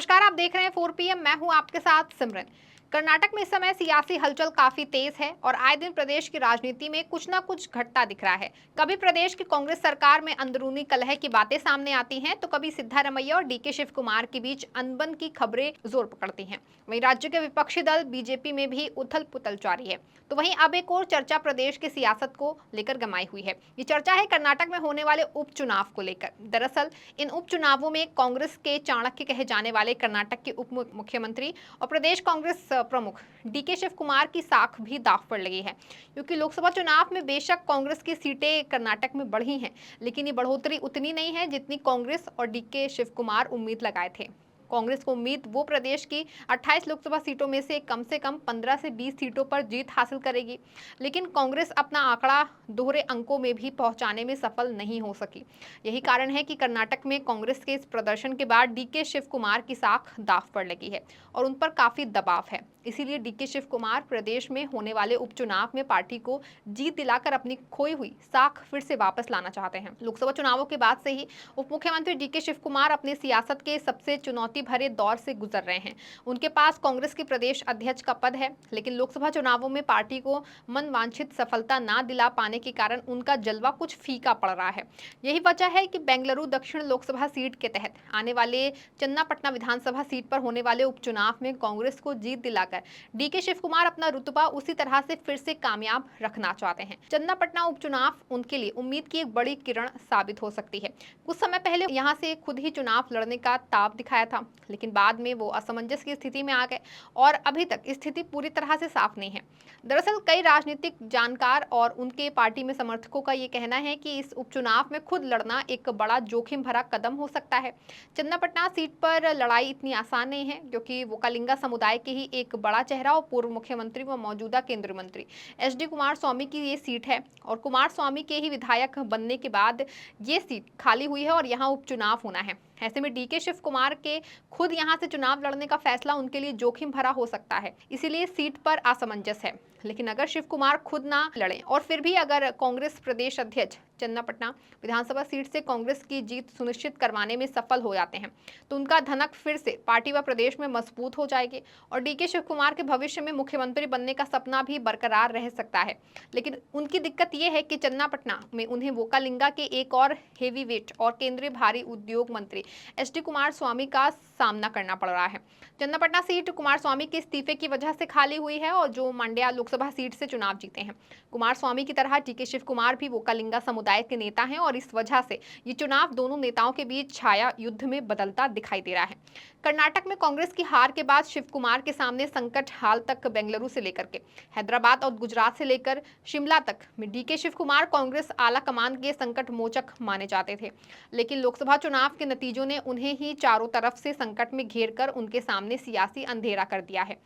नमस्कार, आप देख रहे हैं 4 PM। मैं हूं आपके साथ सिमरन। कर्नाटक में इस समय सियासी हलचल काफी तेज है और आए दिन प्रदेश की राजनीति में कुछ ना कुछ घटता दिख रहा है। कभी प्रदेश की कांग्रेस सरकार में अंदरूनी कलह की बातें सामने आती हैं, तो कभी सिद्धारमैया और डीके शिव कुमार के बीच अनबन की खबरें जोर पकड़ती हैं। वहीं राज्य के विपक्षी दल बीजेपी में भी उथल पुथल जारी है। तो वहीं अब एक और चर्चा प्रदेश की सियासत को लेकर गरमाई हुई है। ये चर्चा है कर्नाटक में होने वाले उपचुनाव को लेकर। दरअसल इन उपचुनावों में कांग्रेस के चाणक्य कहे जाने वाले कर्नाटक के उप मुख्यमंत्री और प्रदेश कांग्रेस प्रमुख डीके शिव कुमार की साख भी दांव पर लगी है, क्योंकि लोकसभा चुनाव में बेशक कांग्रेस की सीटें कर्नाटक में बढ़ी हैं, लेकिन ये बढ़ोतरी उतनी नहीं है जितनी कांग्रेस और डीके शिव कुमार उम्मीद लगाए थे। कांग्रेस को उम्मीद वो प्रदेश की 28 लोकसभा सीटों में से कम 15 से 20 सीटों पर जीत हासिल करेगी, लेकिन कांग्रेस अपना आंकड़ा दोहरे अंकों में भी पहुंचाने में सफल नहीं हो सकी। यही कारण है कि कर्नाटक में कांग्रेस के इस प्रदर्शन के बाद डीके शिव कुमार की साख दांव पर लगी है और उन पर काफी दबाव है। इसीलिए डीके शिव कुमार प्रदेश में होने वाले उपचुनाव में पार्टी को जीत दिलाकर अपनी खोई हुई साख फिर से वापस लाना चाहते हैं। लोकसभा चुनावों के बाद से ही उप मुख्यमंत्री डीके शिव कुमार अपनी सियासत के सबसे चुनौती भरे दौर से गुजर रहे हैं। उनके पास कांग्रेस के प्रदेश अध्यक्ष का पद है, लेकिन लोकसभा चुनावों में पार्टी को मनवांछित सफलता ना दिला पाने के कारण उनका जलवा कुछ फीका पड़ रहा है। यही वजह है कि बेंगलुरु दक्षिण लोकसभा सीट के तहत आने वाले चन्नापटना विधानसभा सीट पर होने वाले उपचुनाव में कांग्रेस को जीत दिलाकर डीके शिव कुमार अपना रुतबा उसी तरह से फिर से कामयाब रखना चाहते हैं। चन्नापटना उपचुनाव उनके लिए उम्मीद की एक बड़ी किरण साबित हो सकती है। कुछ समय पहले यहां से खुद ही चुनाव लड़ने का ताव दिखाया था, लेकिन बाद में वो असमंजस की स्थिति में आ गए और अभी तक स्थिति पूरी तरह से साफ नहीं है। दरअसल कई राजनीतिक जानकार और उनके पार्टी में समर्थकों का ये कहना है कि इस उपचुनाव में खुद लड़ना एक बड़ा जोखिम भरा कदम हो सकता है। चन्नापटना सीट पर लड़ाई इतनी आसान नहीं है, क्योंकि वोकालिंगा समुदाय के ही एक बड़ा चेहरा और पूर्व मुख्यमंत्री व मौजूदा केंद्रीय मंत्री HD कुमार स्वामी की ये सीट है और कुमार स्वामी के ही विधायक बनने के बाद ये सीट खाली हुई है और यहाँ उपचुनाव होना है। ऐसे में डीके शिव कुमार के खुद यहां से चुनाव लड़ने का फैसला उनके लिए जोखिम भरा हो सकता है, इसीलिए सीट पर असमंजस है। लेकिन अगर शिव कुमार खुद ना लड़े और फिर भी अगर कांग्रेस प्रदेश अध्यक्ष चन्नापटना विधानसभा सीट से कांग्रेस की जीत सुनिश्चित करवाने में सफल हो जाते हैं, तो उनका धनक फिर से पार्टी व प्रदेश में मजबूत हो जाएगी और डीके शिव कुमार के भविष्य में मुख्यमंत्री बनने का सपना भी बरकरार रह सकता है। लेकिन उनकी दिक्कत यह है कि चन्नापटना में उन्हें वोकालिंगा के एक और हेवी वेट और केंद्रीय भारी उद्योग मंत्री HD कुमार स्वामी का सामना करना पड़ रहा है। चन्नापटना सीट कुमार स्वामी के इस्तीफे की वजह से खाली हुई है और जो मंड्या लोकसभा सीट से चुनाव जीते हैं। कुमार स्वामी की तरह डीके शिव कुमार भी वोकालिंगा समुदाय के नेता हैं और इस वजह से ये चुनाव दोनों नेताओं के बीच छाया युद्ध में बदलता दिखाई दे रहा है। कर्नाटक में कांग्रेस की हार के बाद शिव कुमार के सामने संकट हाल तक बेंगलुरु से लेकर के हैदराबाद और गुजरात से लेकर शिमला तक में डीके शिव कुमार कांग्रेस आला कमान के संकट मोचक माने जाते थे, लेकिन लोकसभा चुनाव के नतीजों ने उन्हें ही चारों तरफ से संकट में घेरकर उनके सामने सियासी अंधेरा कर दिया है।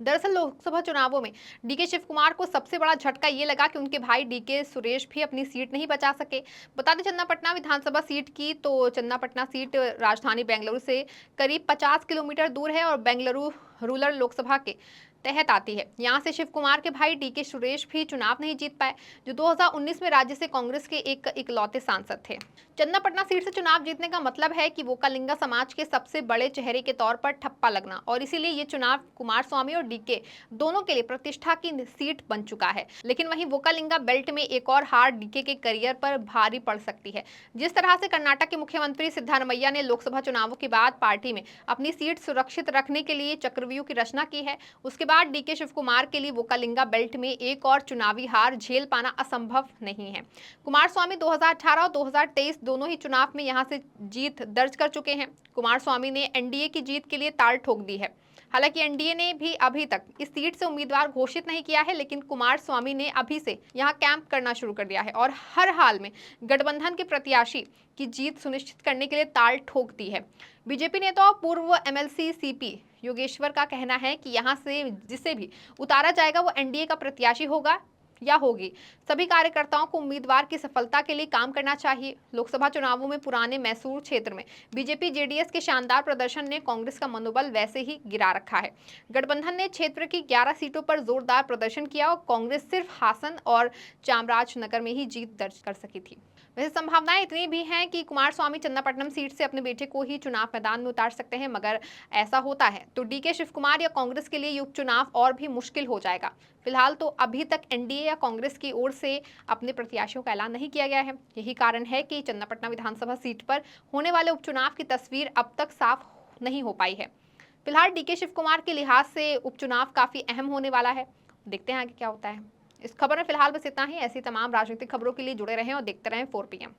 दरअसल लोकसभा चुनावों में डीके शिव कुमार को सबसे बड़ा झटका ये लगा कि उनके भाई डीके सुरेश भी अपनी सीट नहीं बचा सके। बता दें चन्नापटना विधानसभा सीट की तो चन्नापटना सीट राजधानी बेंगलुरु से करीब 50 किलोमीटर दूर है और बेंगलुरु रूरल लोकसभा के तहत आती है। यहाँ से शिव कुमार के भाई डीके सुरेश भी चुनाव नहीं जीत पाए, जो 2019 में राज्य से कांग्रेस के एक इकलौते सांसद थे। चन्नापटना सीट से चुनाव जीतने का मतलब है कि वोकालिंगा समाज के सबसे बड़े चेहरे के तौर पर ठप्पा लगना और इसीलिए ये चुनाव कुमार स्वामी और डीके दोनों के लिए प्रतिष्ठा की सीट बन चुका है। लेकिन वहीं वोकालिंगा बेल्ट में एक और हार डीके के करियर पर भारी पड़ सकती है। जिस तरह से कर्नाटक के मुख्यमंत्री सिद्धारमैया ने लोकसभा चुनावों के बाद पार्टी में अपनी सीट सुरक्षित रखने के लिए चक्रव्यूह की रचना की है, उसके बाद डीके शिव कुमार के लिए वोकालिंगा बेल्ट में एक और चुनावी हार झेल पाना असंभव नहीं है। कुमार स्वामी 2018 और 2023 दोनों ही चुनाव में यहां से जीत दर्ज कर चुके हैं। कुमार स्वामी ने एनडीए की जीत के लिए ताल ठोक दी है। हालांकि एनडीए ने भी अभी तक इस सीट से उम्मीदवार घोषित नहीं किया है, लेकिन कुमार स्वामी ने अभी से यहां कैंप करना शुरू कर दिया है और हर हाल में गठबंधन के प्रत्याशी की जीत सुनिश्चित करने के लिए ताल ठोक दी है। बीजेपी नेता और पूर्व MLC CP योगेश्वर का कहना है कि यहां से जिसे भी उतारा जाएगा वो एनडीए का प्रत्याशी होगा। या होगी। सभी कार्यकर्ताओं को उम्मीदवार की सफलता के लिए काम करना चाहिए। लोकसभा चुनावों में पुराने मैसूर क्षेत्र में बीजेपी जेडीएस के शानदार प्रदर्शन ने कांग्रेस का मनोबल वैसे ही गिरा रखा है। गठबंधन ने क्षेत्र की 11 सीटों पर जोरदार प्रदर्शन किया और कांग्रेस सिर्फ हासन और चामराजनगर में ही जीत दर्ज कर सकी थी। वैसे संभावनाएं इतनी भी हैं कि कुमारस्वामी चन्नापट्टनम सीट से अपने बेटे को ही चुनाव मैदान में उतार सकते हैं, मगर ऐसा होता है तो डीके शिव कुमार या कांग्रेस के लिए ये उपचुनाव और भी मुश्किल हो जाएगा। फिलहाल तो अभी तक एनडीए या कांग्रेस की ओर से अपने प्रत्याशियों का ऐलान नहीं किया गया है। यही कारण है कि चन्नापट्टनम विधानसभा सीट पर होने वाले उपचुनाव की तस्वीर अब तक साफ नहीं हो पाई है। फिलहाल डीके शिव कुमार के लिहाज से उपचुनाव काफी अहम होने वाला है। देखते हैं आगे क्या होता है। इस खबर में फिलहाल बस इतना ही। ऐसी तमाम राजनीतिक खबरों के लिए जुड़े रहें और देखते रहें 4PM।